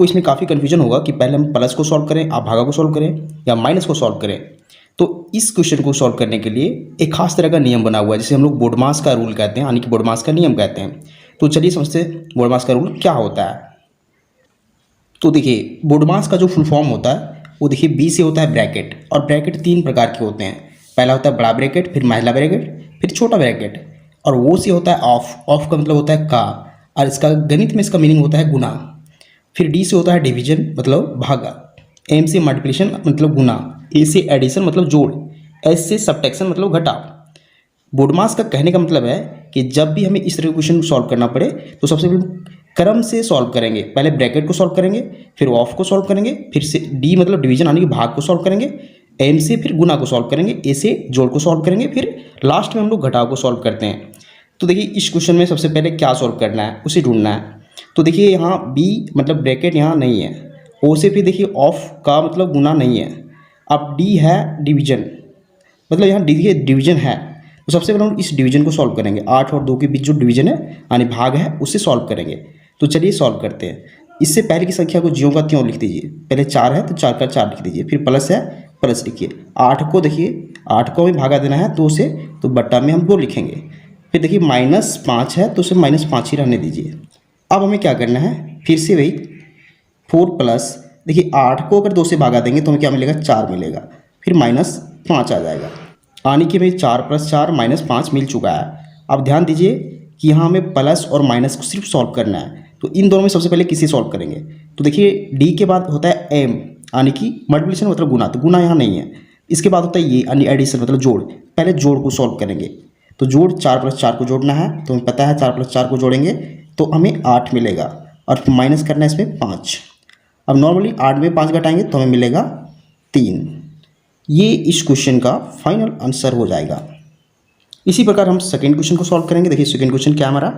आपको इसमें काफ़ी कन्फ्यूजन होगा कि पहले हम प्लस को सॉल्व करें, आप भागा को सॉल्व करें या माइनस को सॉल्व करें। तो इस क्वेश्चन को सॉल्व करने के लिए एक खास तरह का नियम बना हुआ है, जिसे हम लोग बोडमास का रूल कहते हैं, यानी कि बोडमास का नियम कहते हैं। तो चलिए समझते हैं बोडमास का रूल क्या होता है। तो देखिए बोडमास का जो फुल फॉर्म होता है वो देखिए बी से होता है ब्रैकेट, और ब्रैकेट 3 प्रकार के होते हैं। पहला होता है बड़ा ब्रैकेट, फिर महिला ब्रैकेट, फिर छोटा ब्रैकेट, और वो से होता है ऑफ। ऑफ का मतलब होता है का, और इसका गणित में इसका मीनिंग होता है गुना। फिर डी से होता है डिवीजन मतलब भागा, एम से मल्टीप्लिकेशन मतलब गुना, ए से एडिशन मतलब जोड़, एस से सब्ट्रैक्शन मतलब घटाव। बोडमास का कहने का मतलब है कि जब भी हमें इस तरह के क्वेश्चन सॉल्व करना पड़े तो सबसे पहले क्रम से सॉल्व करेंगे। पहले ब्रैकेट को सॉल्व करेंगे, फिर ऑफ को सॉल्व करेंगे, फिर से डी मतलब डिवीजन यानी कि भाग को सॉल्व करेंगे, एम से फिर गुना को सॉल्व करेंगे, ए से जोड़ को सॉल्व करेंगे, फिर लास्ट में हम लोग घटाव को सॉल्व करते हैं। तो देखिए इस क्वेश्चन में सबसे पहले क्या सॉल्व करना है, उसे ढूंढना है। तो देखिए यहाँ बी मतलब ब्रैकेट यहाँ नहीं है, ओ से फिर देखिए ऑफ का मतलब गुना नहीं है, अब डी है डिवीजन, मतलब यहाँ डी डिवीजन है। तो सबसे पहले हम इस डिवीजन को सॉल्व करेंगे। 8 और 2 के बीच जो डिवीजन है यानी भाग है उससे सॉल्व करेंगे। तो चलिए सॉल्व करते हैं। इससे पहले की संख्या को ज्यों का त्यों लिख दीजिए। पहले 4 है तो 4 का 4 लिख दीजिए, फिर प्लस है प्लस लिखिए। 8 को देखिए 8 को हमें भागा देना है 2 से, तो बट्टा में हम 2 लिखेंगे। फिर देखिए -5 है तो उसे -5 ही रहने दीजिए। अब हमें क्या करना है, फिर से वही 4 प्लस, देखिए 8 को अगर 2 से भागा देंगे तो हमें क्या मिलेगा, 4 मिलेगा, फिर -5 आ जाएगा। यानी कि भाई 4 + 4 -5 मिल चुका है। अब ध्यान दीजिए कि यहाँ हमें प्लस और माइनस को सिर्फ सॉल्व करना है। तो इन दोनों में सबसे पहले किसे सॉल्व करेंगे। तो देखिए डी के बाद होता है एम यानी कि मल्टीप्लिकेशन मतलब गुना, तो गुना यहाँ नहीं है। इसके बाद होता है ये यानी एडिशन मतलब जोड़। पहले जोड़ को सॉल्व करेंगे। तो जोड़ 4 + 4 को जोड़ना है, तो हमें पता है 4 + 4 को जोड़ेंगे तो हमें 8 मिलेगा, और फिर माइनस करना है इसमें 5। अब नॉर्मली 8 में 5 घटाएंगे तो हमें मिलेगा 3। ये इस क्वेश्चन का फाइनल आंसर हो जाएगा। इसी प्रकार हम सेकेंड क्वेश्चन को सॉल्व करेंगे। देखिए सेकेंड क्वेश्चन क्या हमारा,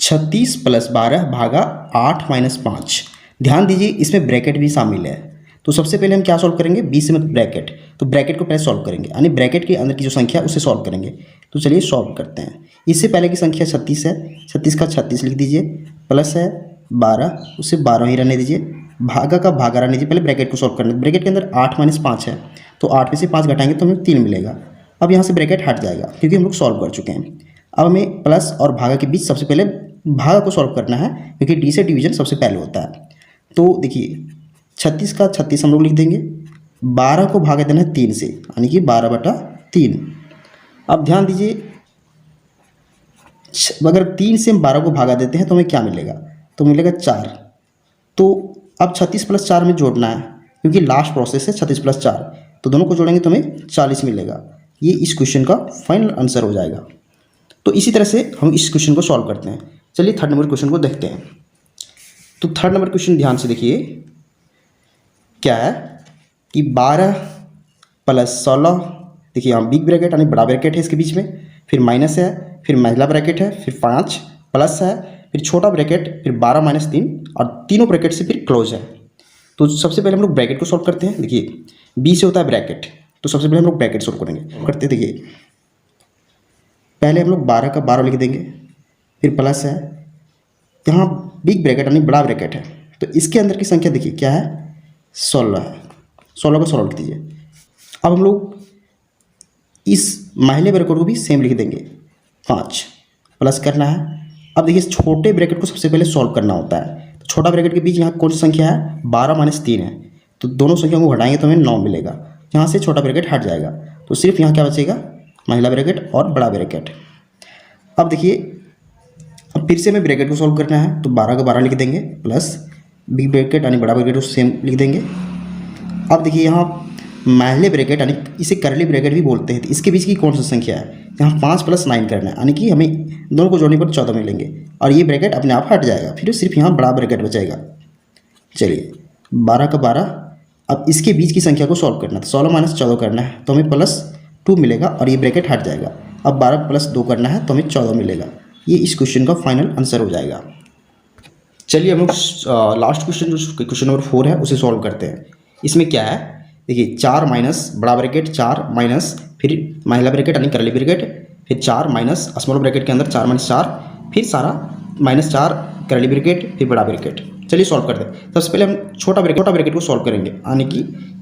36 + 12 भागा 8 - 5। ध्यान दीजिए इसमें ब्रैकेट भी शामिल है। तो सबसे पहले हम क्या सॉल्व करेंगे, बी से मतलब ब्रैकेट, तो ब्रैकेट को पहले सॉल्व करेंगे यानी ब्रैकेट के अंदर की जो संख्या है उसे सॉल्व करेंगे। तो चलिए सॉल्व करते हैं। इससे पहले की संख्या 36 है, 36 का 36 लिख दीजिए, प्लस है 12 उसे 12 ही रहने दीजिए, भागा का भागा रहने दीजिए। पहले ब्रैकेट को सॉल्व करना है। ब्रैकेट के अंदर 8 - 5 है, तो 8 में से 5 घटाएंगे तो हमें 3 मिलेगा। अब यहाँ से ब्रैकेट हट जाएगा क्योंकि हम लोग सॉल्व कर चुके हैं। अब हमें प्लस और भागा के बीच सबसे पहले भागा को सॉल्व करना है क्योंकि डी से डिवीजन सबसे पहले होता है। तो देखिए 36 का 36 हम लोग लिख देंगे, 12 को भागा देना है 3 से यानी कि 12/3। अब ध्यान दीजिए अगर 3 से हम 12 को भागा देते हैं तो हमें क्या मिलेगा, तो मिलेगा 4। तो अब 36 + 4 में जोड़ना है क्योंकि लास्ट प्रोसेस है 36 + 4, तो दोनों को जोड़ेंगे तो हमें 40 मिलेगा। ये इस क्वेश्चन का फाइनल आंसर हो जाएगा। तो इसी तरह से हम इस क्वेश्चन को सॉल्व करते हैं। चलिए थर्ड नंबर क्वेश्चन को देखते हैं। तो थर्ड नंबर क्वेश्चन ध्यान से देखिए क्या है कि 12 + 16, देखिए यहाँ बिग ब्रैकेट यानी बड़ा ब्रैकेट है इसके बीच में, फिर माइनस है, फिर महिला ब्रैकेट है, फिर 5 प्लस है, फिर छोटा ब्रैकेट, फिर 12 - 3 और तीनों ब्रैकेट से फिर क्लोज है। तो सबसे पहले हम लोग ब्रैकेट को सॉल्व करते हैं। देखिए बी से होता है ब्रैकेट, तो सबसे पहले हम लोग ब्रैकेट सॉल्व करेंगे करते। देखिए पहले हम लोग 12 का 12 लिख देंगे, फिर प्लस है, यहाँ बिग ब्रैकेट यानी बड़ा ब्रैकेट है, तो इसके अंदर की संख्या देखिए क्या है, 16 है। 16 को 16 लिख दीजिए। अब हम लोग इस महिला ब्रैकेट को भी सेम लिख देंगे, 5 प्लस करना है। अब देखिए छोटे ब्रैकेट को सबसे पहले सॉल्व करना होता है। तो छोटा ब्रैकेट के बीच यहाँ कौन सी संख्या है, 12 - 3 है, तो दोनों संख्या को घटाएंगे तो हमें 9 मिलेगा। यहाँ से छोटा ब्रैकेट हट जाएगा तो सिर्फ यहाँ क्या बचेगा, महिला ब्रैकेट और बड़ा ब्रैकेट। अब देखिए अब फिर से हमें ब्रैकेट को सॉल्व करना है, तो 12 का 12 लिख देंगे, प्लस बिग ब्रैकेट यानी बड़ा ब्रैकेट को सेम लिख देंगे। अब देखिए यहाँ महिला ब्रैकेट यानी इसे करली ब्रैकेट भी बोलते हैं, तो इसके बीच की कौन सी संख्या है, यहाँ 5 + 9 करना है यानी कि हमें दोनों को जोड़ने पर 14 मिलेंगे और ये ब्रैकेट अपने आप हट जाएगा, फिर सिर्फ यहाँ बड़ा ब्रैकेट बचेगा। चलिए 12 का 12, अब इसके बीच की संख्या को सॉल्व करना है, तो 16 - 14 करना है तो हमें +2 मिलेगा और ये ब्रैकेट हट जाएगा। अब 12 + 2 करना है तो हमें 14 मिलेगा। ये इस क्वेश्चन का फाइनल आंसर हो जाएगा। चलिए हम लोग लास्ट क्वेश्चन जो क्वेश्चन नंबर 4 है उसे सॉल्व करते हैं। इसमें क्या है, देखिए 4 माइनस बड़ा ब्रैकेट, 4 माइनस फिर महिला ब्रैकेट यानी करली ब्रैकेट, फिर 4 माइनस स्मॉल ब्रैकेट के अंदर 4 - 4, फिर सारा -4 करली ब्रैकेट, फिर बड़ा ब्रैकेट। चलिए सॉल्व करते हैं। सबसे पहले हम छोटा ब्रैकेट को सॉल्व करेंगे, यानी कि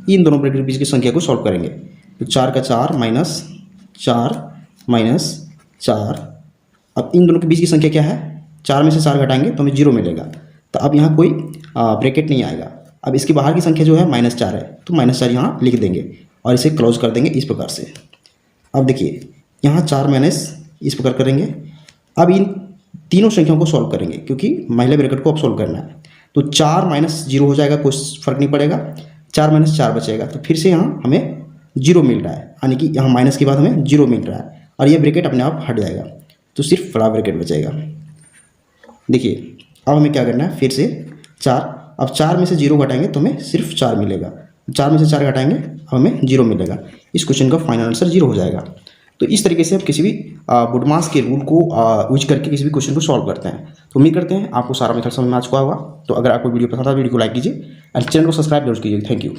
इन दोनों ब्रैकेट के बीच की संख्या को सॉल्व करेंगे। तो 4 का 4 माइनस 4। अब इन दोनों के बीच की संख्या क्या है, 4 में से 4 घटाएंगे तो हमें 0 मिलेगा। तो अब यहाँ कोई ब्रैकेट नहीं आएगा। अब इसके बाहर की संख्या जो है -4 है, तो -4 यहाँ लिख देंगे और इसे क्लोज कर देंगे इस प्रकार से। अब देखिए यहाँ 4 माइनस इस प्रकार करेंगे। अब इन तीनों संख्याओं को सॉल्व करेंगे, क्योंकि महिला ब्रैकेट को अब सॉल्व करना है। तो 4 माइनस 0 हो जाएगा, कोई फर्क नहीं पड़ेगा। 4 माइनस 4 बचेगा, तो फिर से यहाँ हमें 0 मिल रहा है, यानी कि यहाँ माइनस के बाद हमें 0 मिल रहा है और ये ब्रैकेट अपने आप हट जाएगा, तो सिर्फ बड़ा ब्रैकेट बचेगा। देखिए अब हमें क्या करना है, फिर से 4, अब 4 में से 0 घटाएंगे तो हमें सिर्फ 4 मिलेगा। 4 में से 4 घटाएंगे हमें 0 मिलेगा। इस क्वेश्चन का फाइनल आंसर 0 हो जाएगा। तो इस तरीके से आप किसी भी बुडमास के रूल को यूज करके किसी भी क्वेश्चन को सॉल्व करते हैं। तो उम्मीद करते हैं आपको सारा मेथड समझ में आ चुका होगा। तो अगर आपको वीडियो पसंद आता है वीडियो को लाइक कीजिए और चैनल को सब्सक्राइब जरूर कीजिए। Thank you.